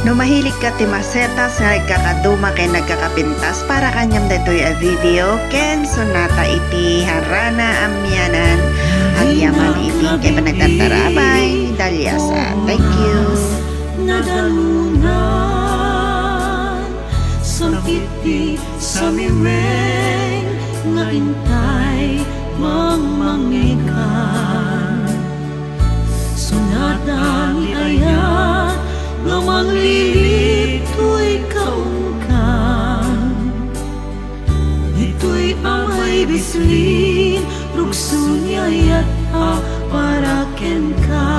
No mahilig ka ti masetas nga nagkakaduma kay nagkakapintas para kanyam detoy a video ken sonata iti harana amyanan agyaman iti kay panagtatarabay dalyasa. Thank you. Nadalunan sa iti sa mireng nga intay mangmangikan sonata ni ayat nga manglilito'y kaungkan ito'y amay bislin rugso niya yat aparaken ka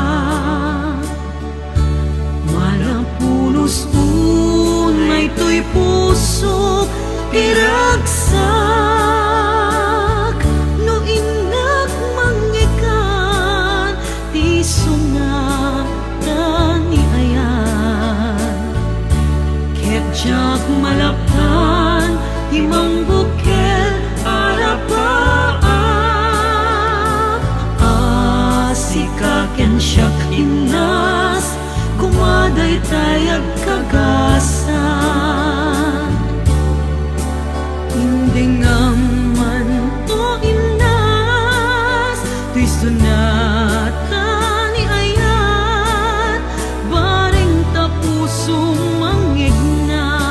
malapulos unay to'y puso iragsak no inak manggikan ti sungatan ni ayan ketjak malaptan timang bukel arapaan asikaken siyak inas kumaday tayag kagasan hindi nga man to inas tuy sunata ni ayan baring tapusong mangigna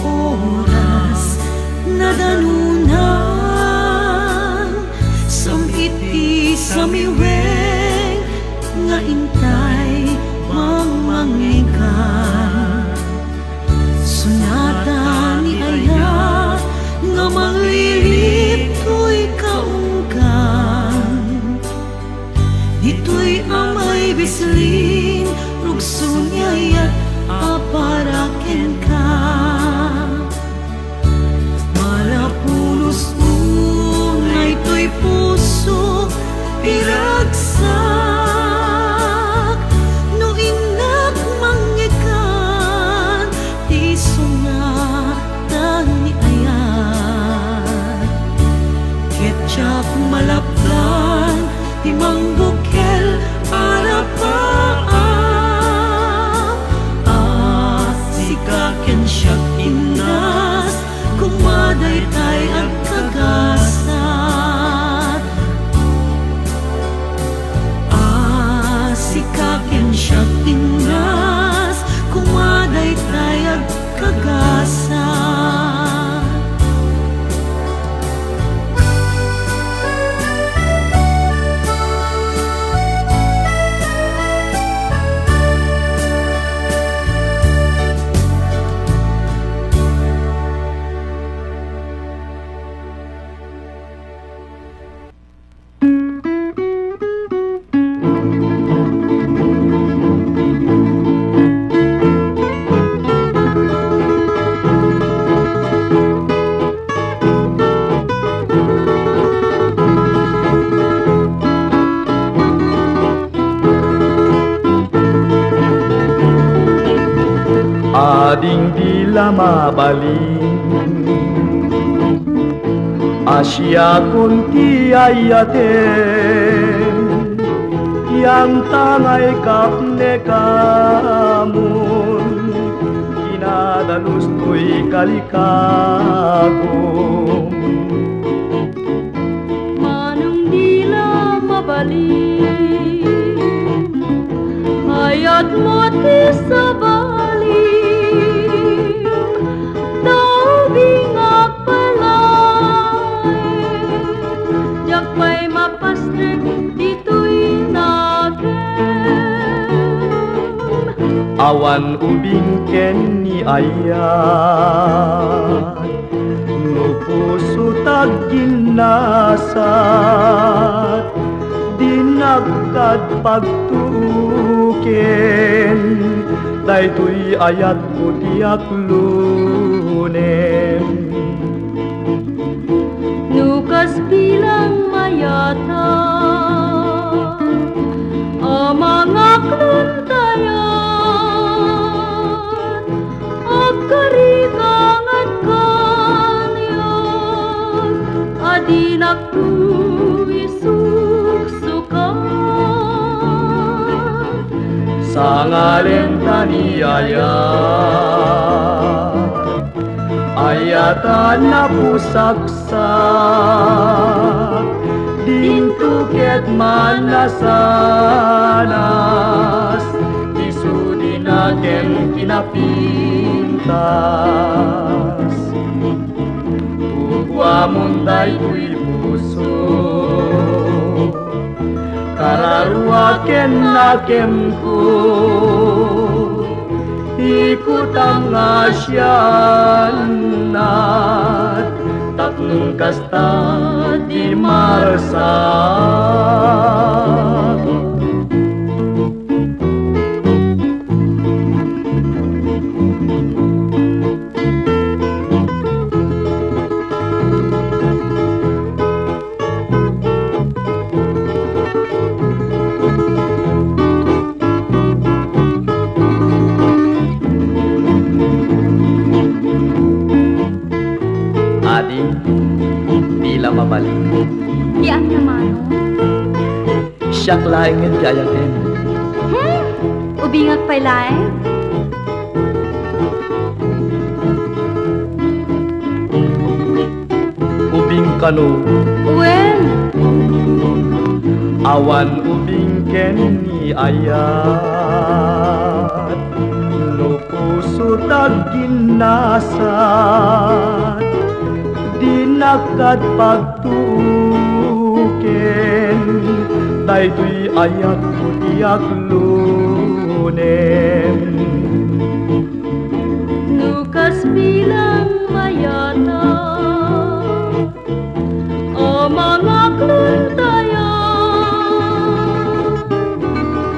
oras nadalunan samiti sa miweng nga intay mangmangikan sonata ni aya nga manglilito'y kaungkan ito'y amay bislin rugso niya yat aparaken ka malapulos unay to'y puso iragsak no inak manggikan ti sungatan ni ayan ketjak malapdan ti mangbukel arapaan asikaken siyak inas kumaday tay ang kagasan asikaken siyak inas kumaday tay ang kagasan ading dila mabalin Asya kunti ayaten yang tangay kapne kamun kinadalus to'y kalikagom manong dila mabalin hayat mo ti sabali Jakpay mapastrek dito'y nakem awan ubing ken ni ayat no puso tagginasat dinagkad pagtuken daytoy ayat ko tiyak lunem Nukas bilang mayata ang mga kluntayan at karikang at kanyang adinak tu isuksukan sa ngalen taniyayat ayatan na pusaksak dintuket manasanas isudi na ken kinapintas ugwamon daytoy puso kararua ken nakem ko ikut ang asyanat tatlong kasta di marasat tila mabalik Diyan naman siyak laing nga di ayaten Ubingag pa'y laeng ubing kano Well, awan ubing ken ni ayat no puso tagginasat dinakad pagtuken daytoy ayat ko tiyak lunem nukas bilang mayata ang mga kluntayan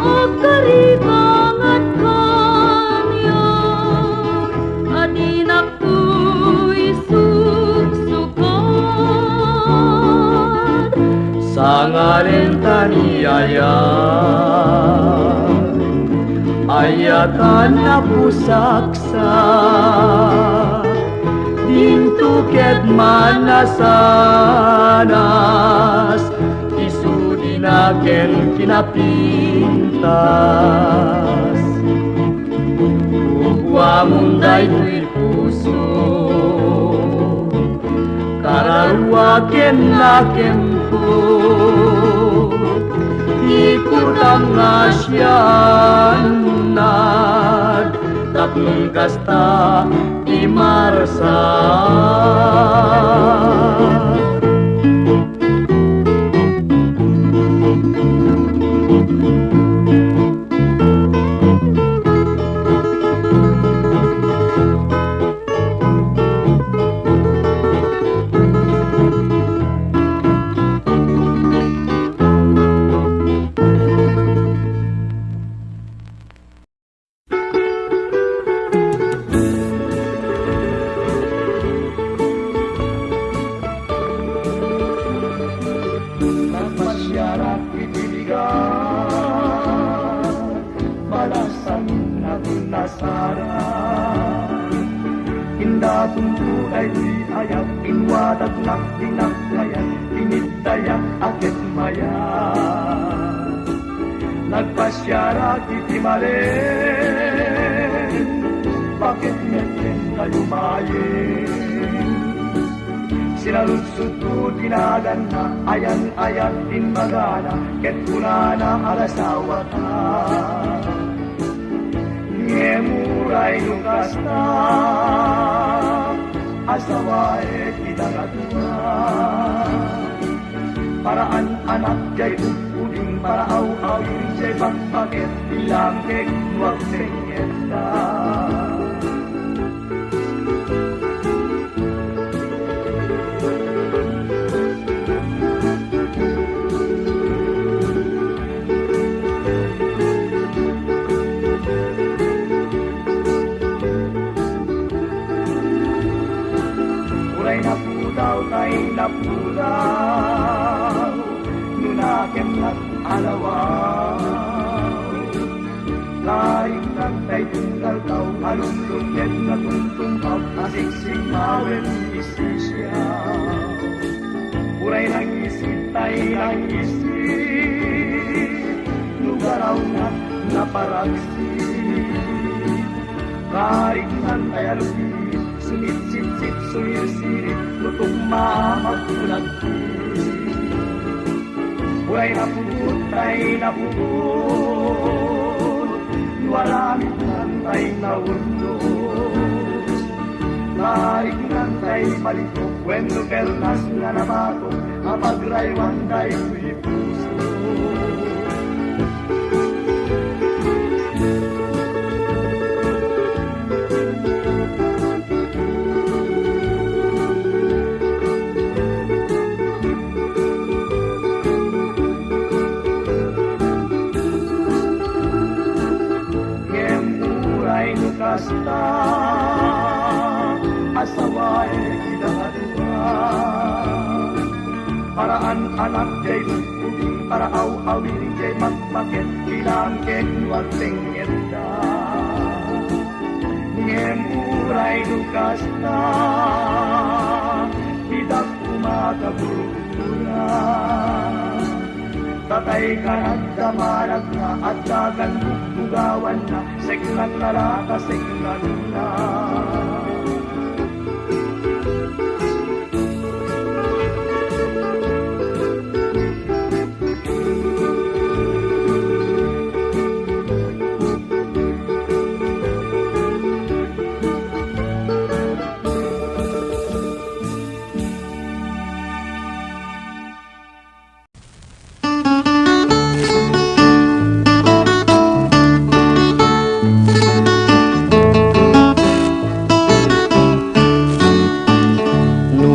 at karibang at kanyang adinak tu'y suksukan sa ngalen taniyayat ayatan na pusaksak dintuket manasanas isudi na ken kinapintas ugwamon daytoy puso kararua ken nakem ko ikut ang asyanat tatlong kasta di marasat masyarakat ibiligan balasan na tunasaran inda tuntu ay ayat inwadat nak dinaklayat inidayat akit maya nagpasyarat itimalen bakit meten kayo mayin sinalunsod ko dinagan na ayan-ayan din magana ket kunana alasawa ka ngemuray lukas na asawae kinagatua paraan anak jay uding paraaw-aw yung jay bakbakit ilang kek wag sengeta ikaw kay napulaw, nunakem at alawaw. Laing nantay tunggal kau, alumlungket na tungtungkaw, asiksik mawen isisyaw. Uray ng isip, tay ng isip, lugaraw na naparagsit. Laing nantay alupit, sumit-sit-sit, sumir-sirit, lutok mamagulagpit. Uray na pugot, tay na pugot, walamit nantay na undos. Laing nantay palitok, wendo kelnas nga nabatok, apagraywan day kuy puso. Kasta asaway kinakadua, paraan anak jay puping paraaw awing jay magpaket ilang kenwag tengenda. Ngemuray no kasta idak umakabura, tatay ka nagdamarag na at dagan bugawan na, segnan na laka, segnan na.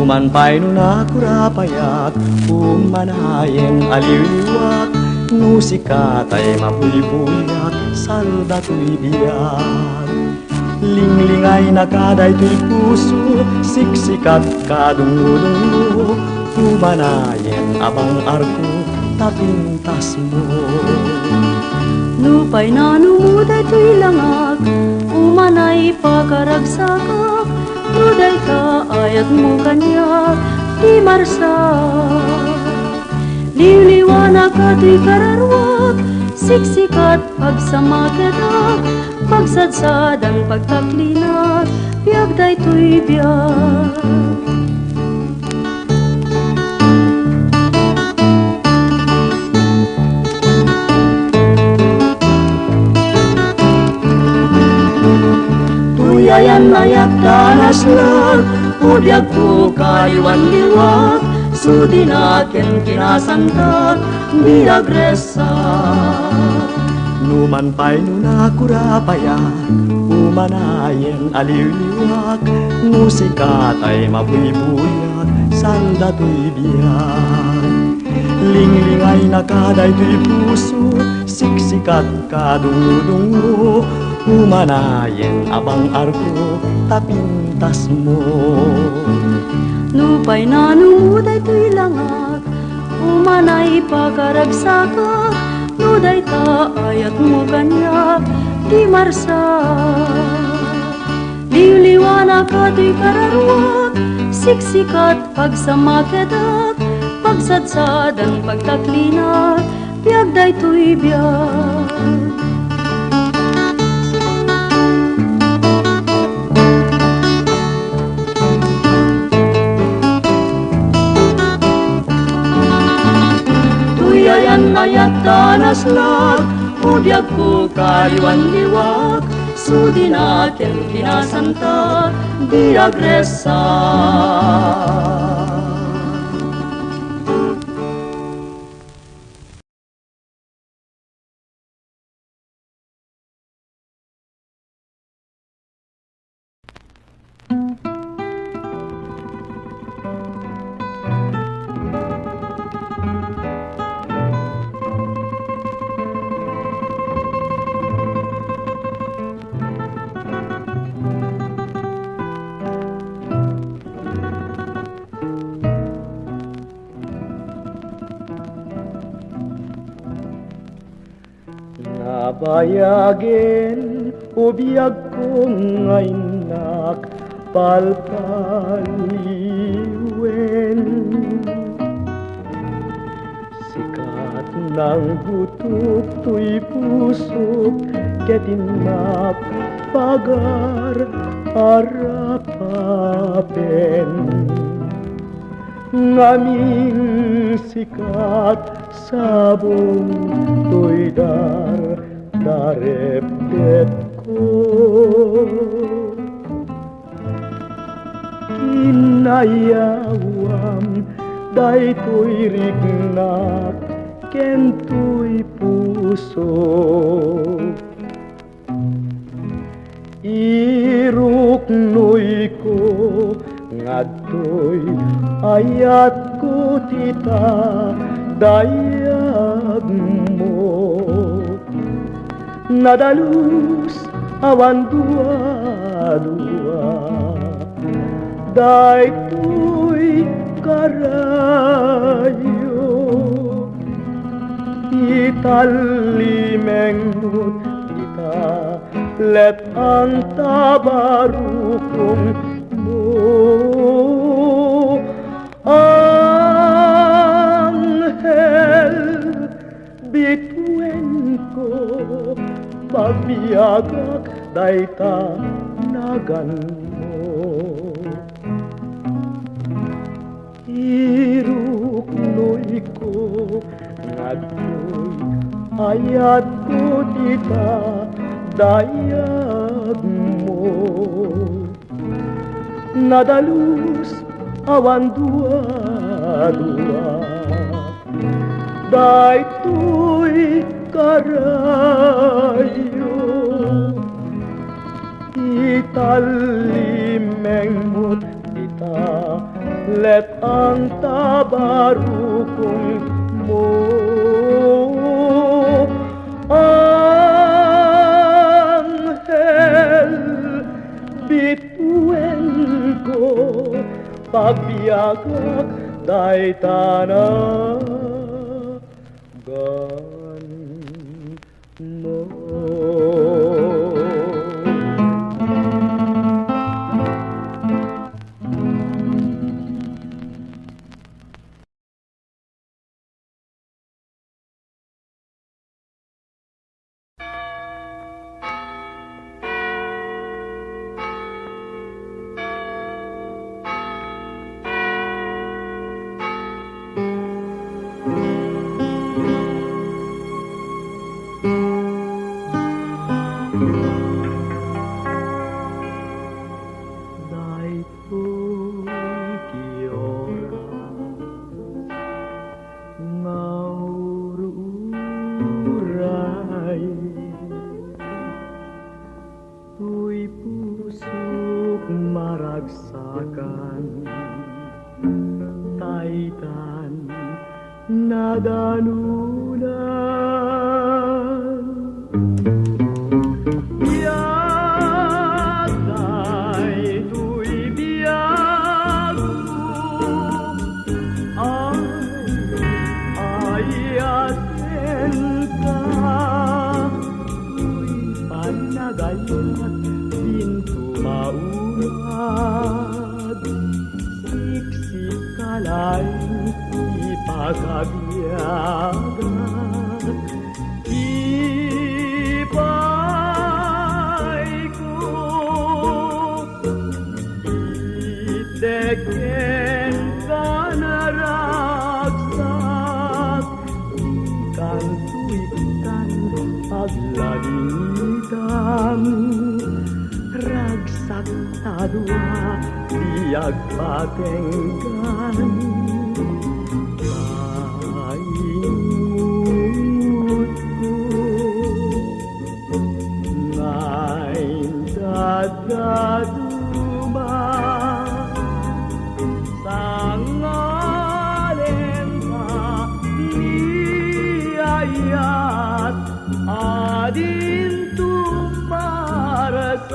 Manpay no nakurapayak, umanayen aliwat, nusikatay mapuypuyak, salda to'y biyak. Linglingay na kaday to'y puso, siksikat kadungudungo, umanayen abang arko, tapintas mo. Lupay na numuday to'y langag, umanay pagkaragsakak, nuday ka ayat mo kanya, di marsa. Liliwanag ka to'y kararwag, siksikat pagsamakedak, pagsadsadan pagtaklinat, biyag day to'y biyag. Tuyayan layak danas lang, udyag ko kayuan liwat, sudinaken kinasantat, biagresa. Numanpay no nakurapayak, umanayen aliwliwak, musikatay mabuybuyak, salda to'y biyag. Linglingay na kaday to'y puso, siksikat kadungudungo, umanayen abang arko, tapintas mo. Lupay na numuday to'y langag, umanay pagkaragsakak, nuday ta ayat mo kanya, di marsa. Liliwanag ka to'y kararwag, siksikat pagsamakedak, pagsadsadan pagtaklinat, biyag day to'y biyag. Ayat danas lag, udyag ko kayuan liwag, sudinaken kinasantat, biagresa. Payagen ubiyag ko ngaynak palpaliwen. Sikat ng butok to'y pusok ketinak pagar arapapen. Ngaming sikat sabong to'y darepet ko. Kinayawam daytoy rignak kentoy puso. Iruknoy ko ngadtoy ayat ko tita dayag mo. Nadalus awan dua-dua daytoy karayo. Italimengmut kita let ang tabarukong mo. Anghel bituin ko pagbiagak dayta nagan mo. Iruknoy ko ngadtoy ayat ko tita dayag mo. Nadalus awan dua-dua daytoy karayo. Italimengmut kita let ang tabarukong mo. Anghel bituin ko pagbiagak dayta nagan mo. Ragsak tadua diag patenggan paingutku ngain dadaduma sangalen pa niayat adin tumarasat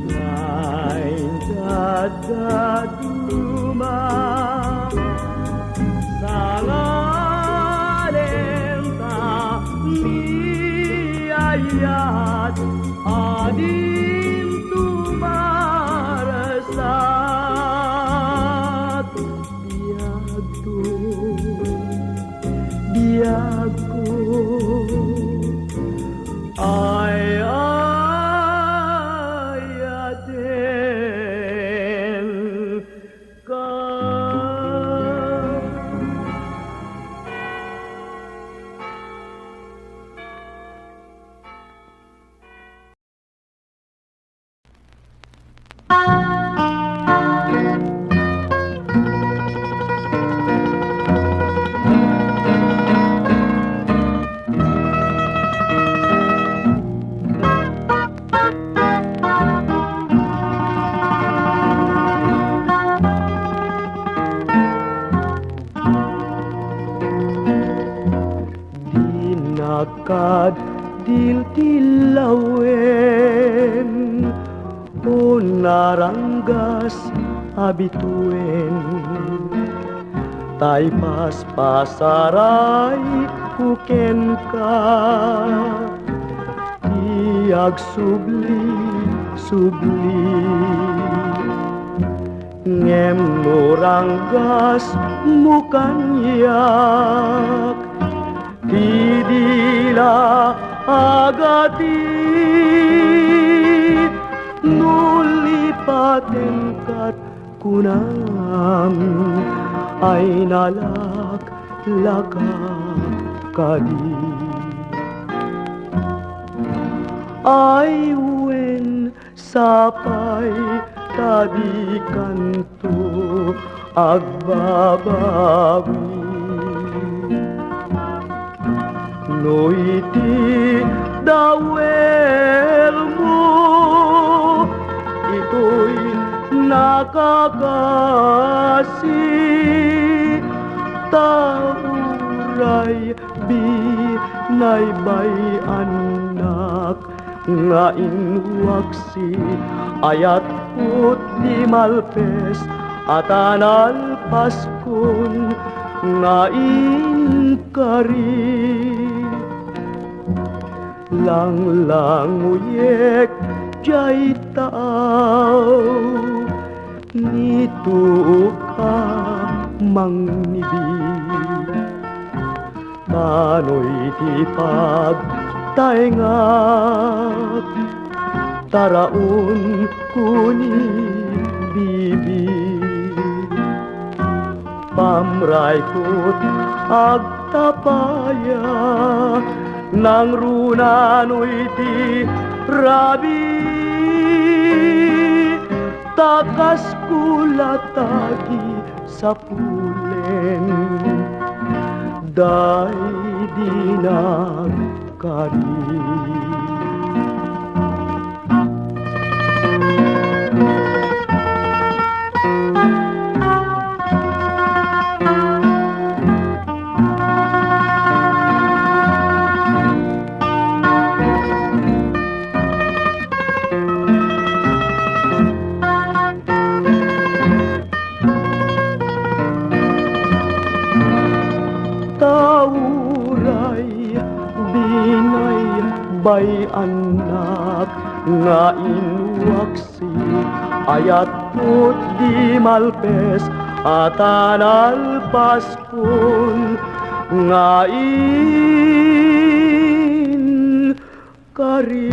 Ngayon dadaduma sa ngalenta niyayat adin tumarasat biagko ay ayaten ka. Dinakad diltilawen o naranggas abituen tay paspasaray kuken ka tiag subli ngem nuranggas mukanyak Didila agati nulipaten kat kunam ay nalak lakak kadi ay wen sapay tadi kanto agbabawi no iti dawel mo ito'y nakakasi tauray binaybay anak nga inwaksi ayat put di malpes atanal paskon nga inkari lang uyek jay taaw nito ka mangnibig tano'y tipag taengap taraon kuni bibig pamray ko't agtapaya nang runano'y ti rabi takas kulatagi sa pulen day dinagkari bay anak nga inwaksi ayat put di malpes atanal paspon nga in kari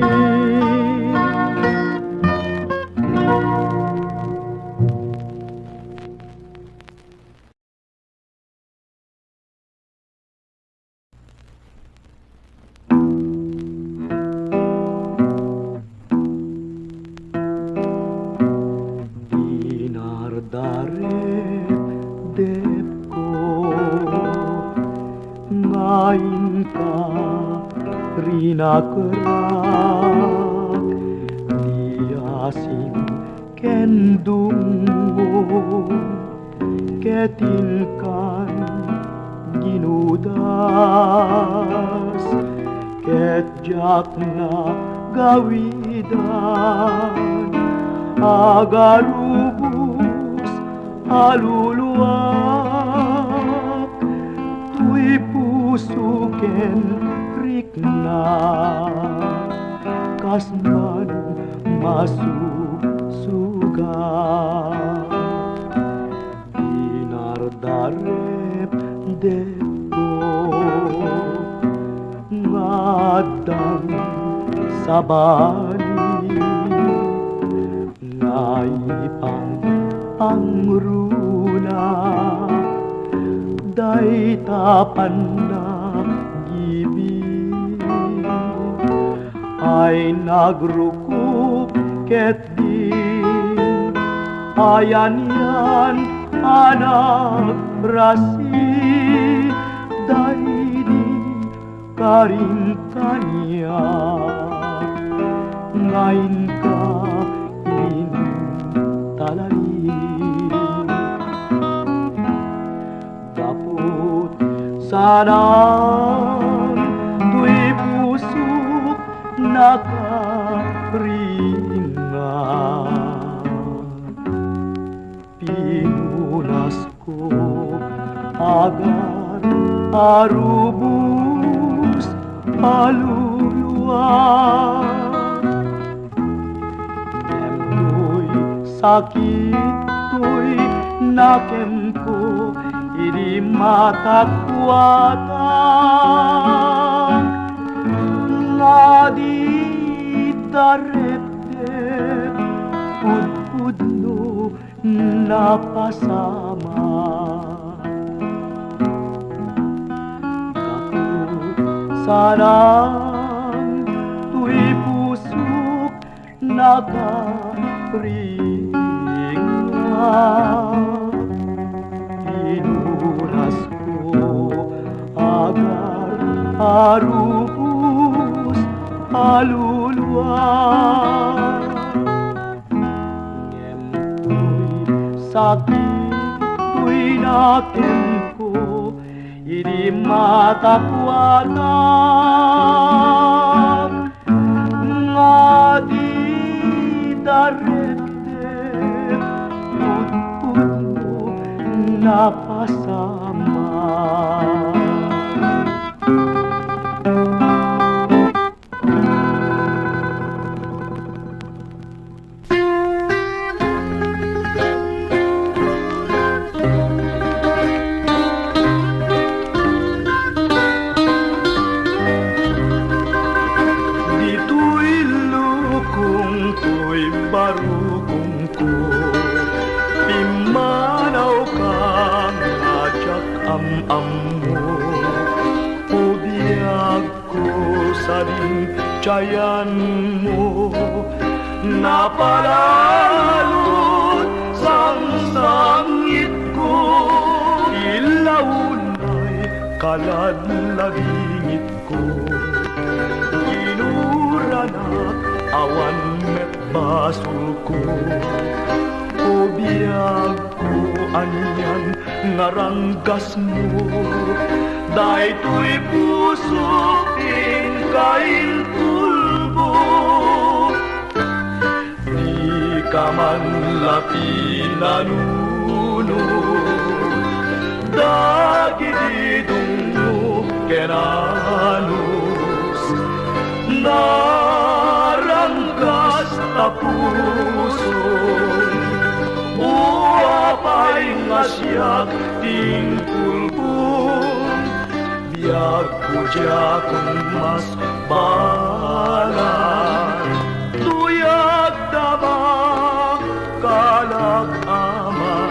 Rinakerak diasin kendungmo ketinkan ginudas ketjak na gawidan, agarubos, aluluwak, tuy pusuken rikna, kasman masusuga. Dinardarep deko, ngadang sa bali, naipang pangruna, day tapan na gibig, ay nagrukup ket di, ayan yan anak rasi, day di karing kanya, ngayon ka talali. Kaput sanang tuy pusok nakaringat, pinunas ko agar arubos aluluwag. Nemto'y sakit to'y nakem ko, hindi matakwatan, nga di darep-dep, pud-pudno napasama. Sarang tuy pusok nakaringat, pinunas ko agar arubos aluluwag. Ngemto'y sakit tuy nakem ko, hindi matakwatan, nga di darep-dep, pud-pudno napasama. Barukong ko, pimanaw kang atyak am-am mo, ubiyag ko sa rincayan mo, napalalot sang sangit ko, ilaunay kaladladingit ko, inuranak awan met basul ko, ubiyag ko anyan ngaranggas mo, daytoy puso kain tulbo, di ka man lapi nanunod, dagididong mo kenanus, naranggas ta puso, uapay nga siyak ting pulbong, biyag ko diya kung mas balan, tuyag dama kalak aman,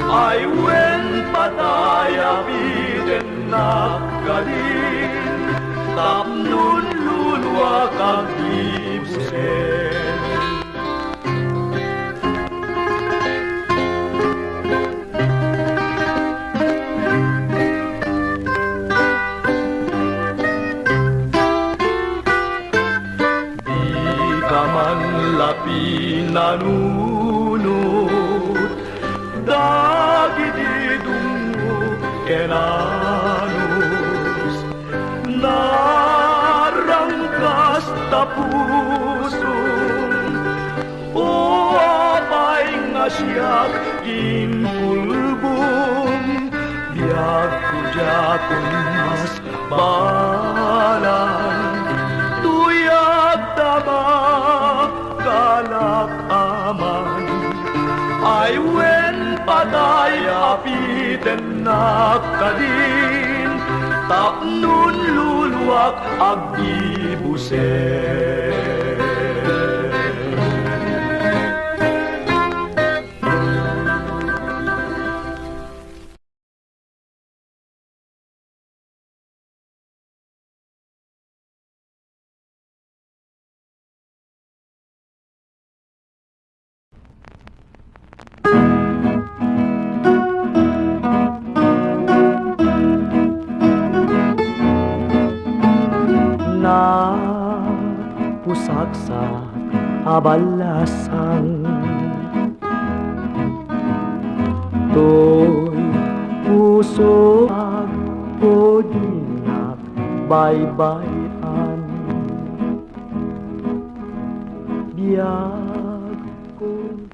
ay wen pataya biden nakalim, tapnun lulwa kang ibusen. Di ka man lapi nanunod, dagididong mo kenanus, narangkas ta sa pusong uapay nga siyak ginpulbong biag ko dyan mas balan tuyag tama kalak aman ay wen patay apiten nakadin tapnun luluwak agdibusen. Pusak sa abalasan to'y puso agpodinak baybayan biyag kong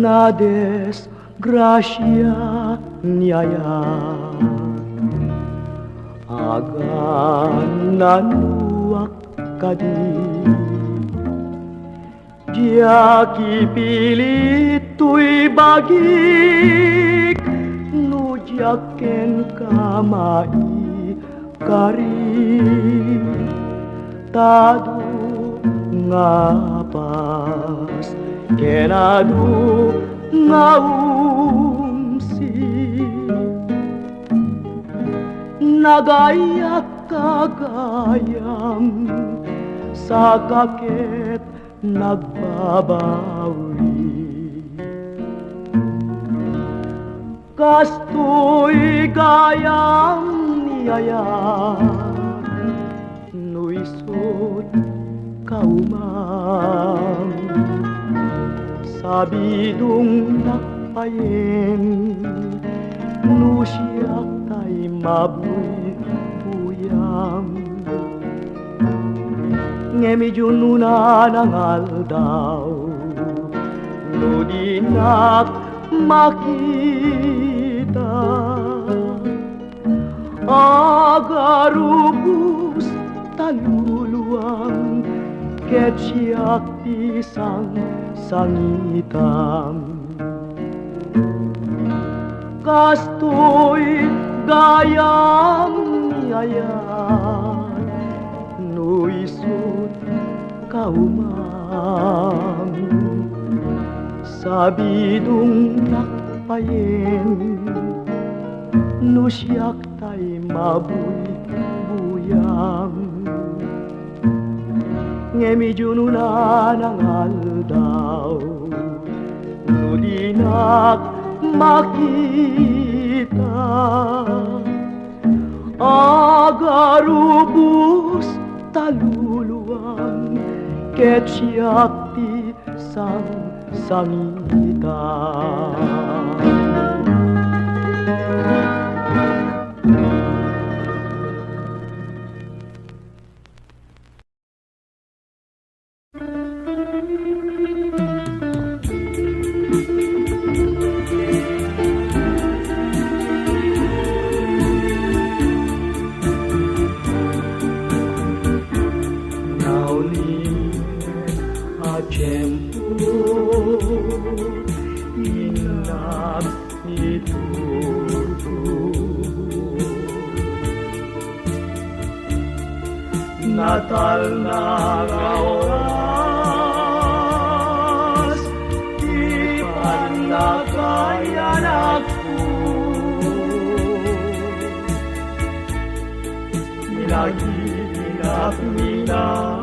na desgrasya niyaya agan nanuak kadi dia kipilit tuy bagik nujaken kamai kari tadu ngapas kenadu ngaumsi nagayak kagayam sa kakit nagbabawi kastoy gayam niyayan nuisot kaumam sabidong nakpayen nusiyak tay mabuyam ngemidyo nuna nangaldaw nudinak makita agarubus taluluang ket siyak pisang sangitam kastoy gayam niyayan nuisut kaumam sabidong nakpayen nusyak tay mabuyam ngemidyo nuna nangaldaw nudinak makita agarubus taluluang ket siyak ti sangitan Natal na oras, di panlakayan ako. Ilaginap nina,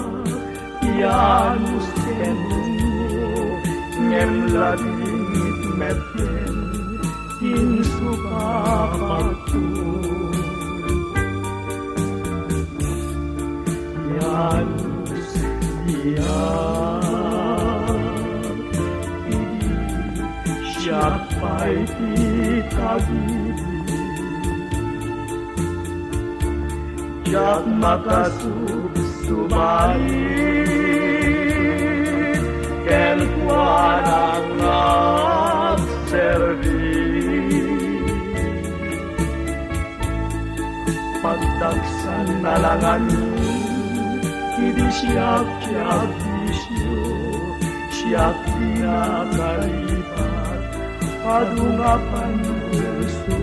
ianusken mo, ngem labingit meten, aking sukapagpun. Yanos diyan, siya pa'y titagibig. Siya't makasubsubalit, ken kuwan ang nagservis. Pagdagsan na langan, hindi siyak bisyo, siyak dinakalipat, adungapan gusto.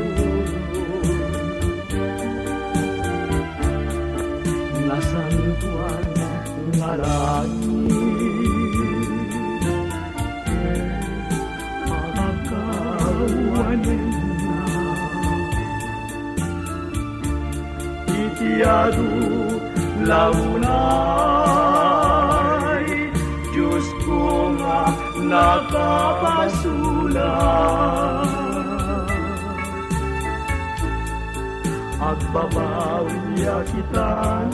Nasantuan nga langit, pagkawanin na. Itiyado launay, Diyos ko nga nakapasulat. Agbabawi akitan,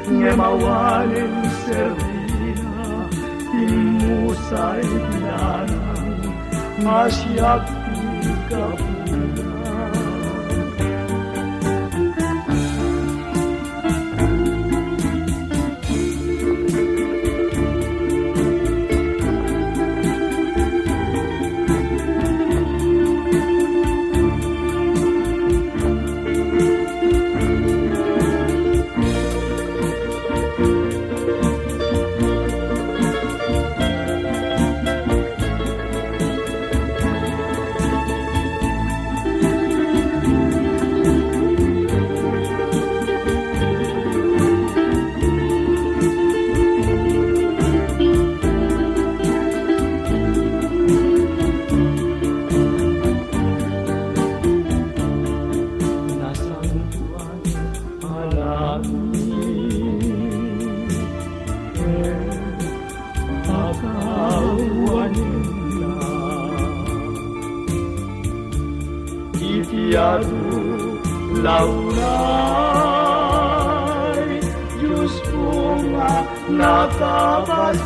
ngemawanin servina, timusay bilanang, masyak ikapunan. Itiyado launay, Diyos ko nga nakapasulat.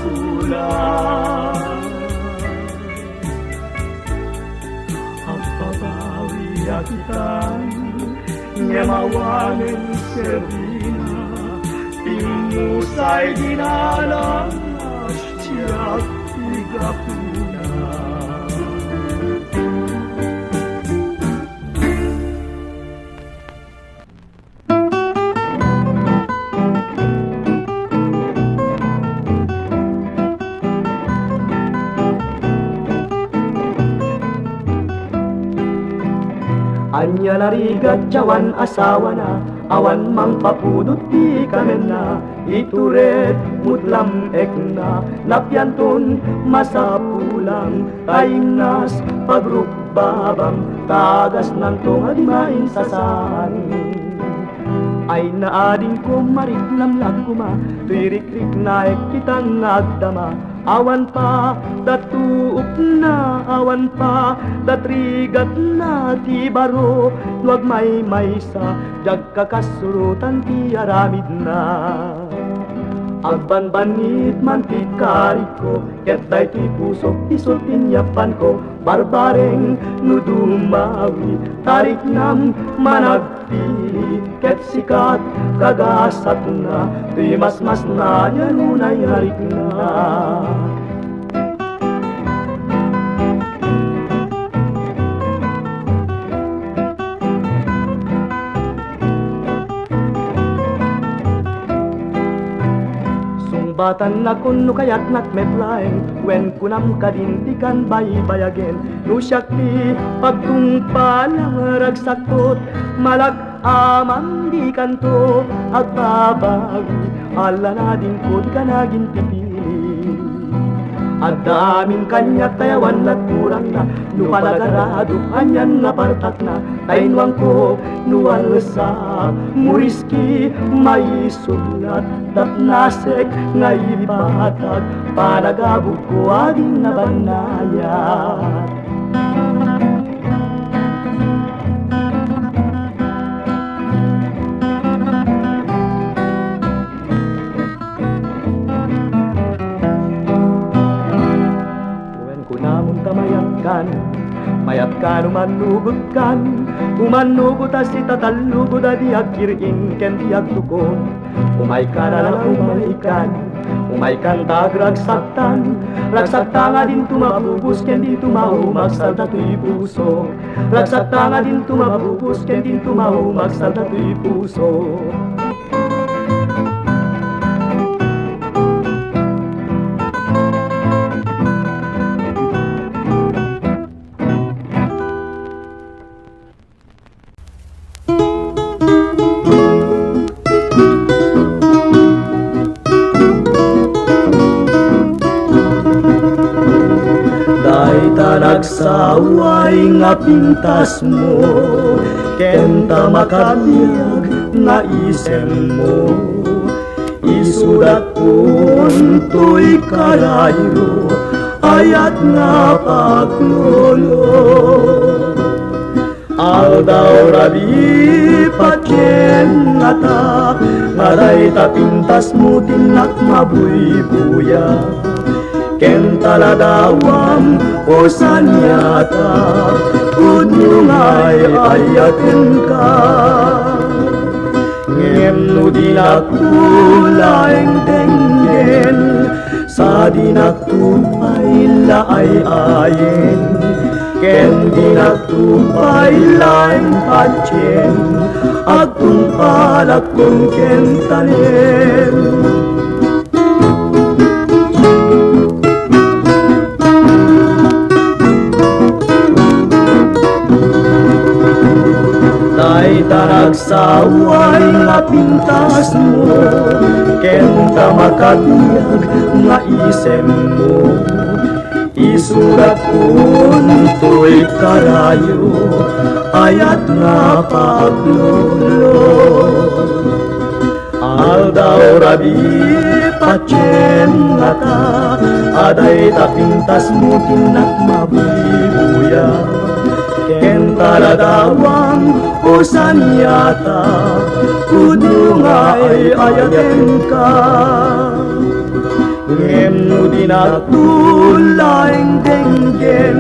Ang pabawi akitan, ngemawanin servina, timusay dinalang, siyak igapuna. Anya narigat jawan asawa na, awan mang papudot di kamen na, ituret mutlam ekna, napyanton masapulang, taimnas pagrukbabang, tagas ng tungad main sasan. Ay naading ko mariknam laguma, tuirikrik na kitang nagdama, awan pa datuup na, awan pa datrigat na ti baro, luag may sa jagkakasurutan ti aramid na. Agbanbanit man ti kariko, ket day ti pusok ti sultinyapan ko, barbareng nudumawi, tarik nam managpili, ket sikat kagasat na, ti mas na yan unay harik na. Batan na kun no kayat nakmetlaeng, wen kunam kadintikan baybayagen, no syakti pagtungpalang ragsakot, malag amang di kanto, agbabawi, ala na din kod ka naging pipili. At daming kanyak tayawan at kurang na, nupalagarado anyan na partak na, tainwang ko nuwalsa, muriski may sulat, tapnasek ngay ibatag, panagabog ko ading nabanayat. kan umanugot as itatalugod adi agkirin ken di agtukod umay ka na lang umay kan tagragsaktan ragsakta nga din tumabubus ken di tumahumagsal dato'y puso ragsakta nga din tumabubus ken di tumahumagsal dato'y puso. Nagsaway nga pintas mo kenta makatiyag nga isem mo isudat punto'y karayo ayat nga paglolo aldaw rabi patyen nga ta ngaday ta pintas mo tinak mabuybuya ken taladawam o sanyata unyungay ayaten ka ngem no dinakulaeng denggen sa dinaktumpay laayayen ken dinaktumpay laeng patyen agtumpalak kong kentanen. Taragsaway nga pintas mo kenta makatiyag nga isem mo isurat punto'y karayo ayat nga paglolo aldaw rabi patyen nga ta aday ta pintas mo tinak mabibuya ken taladawang o sanyata udungay ayaten ka ngem no dinagtulaeng denggen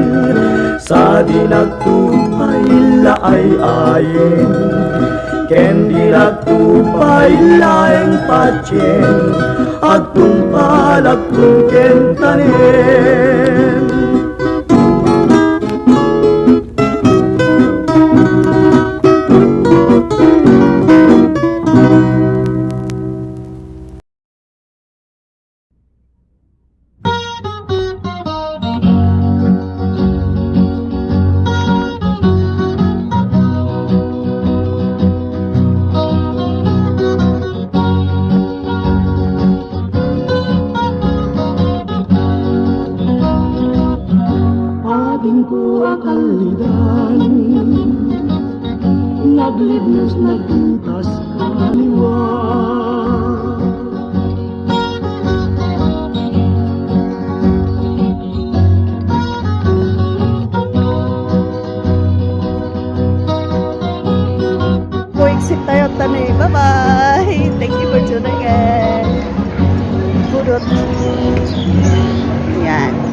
sa dinagtupay laayayen ken dinagtupay laeng patyen agtumpalag kung kentanen. Naglibnos nagpuntas kaliwa Exit tayo tanay. Bye-bye!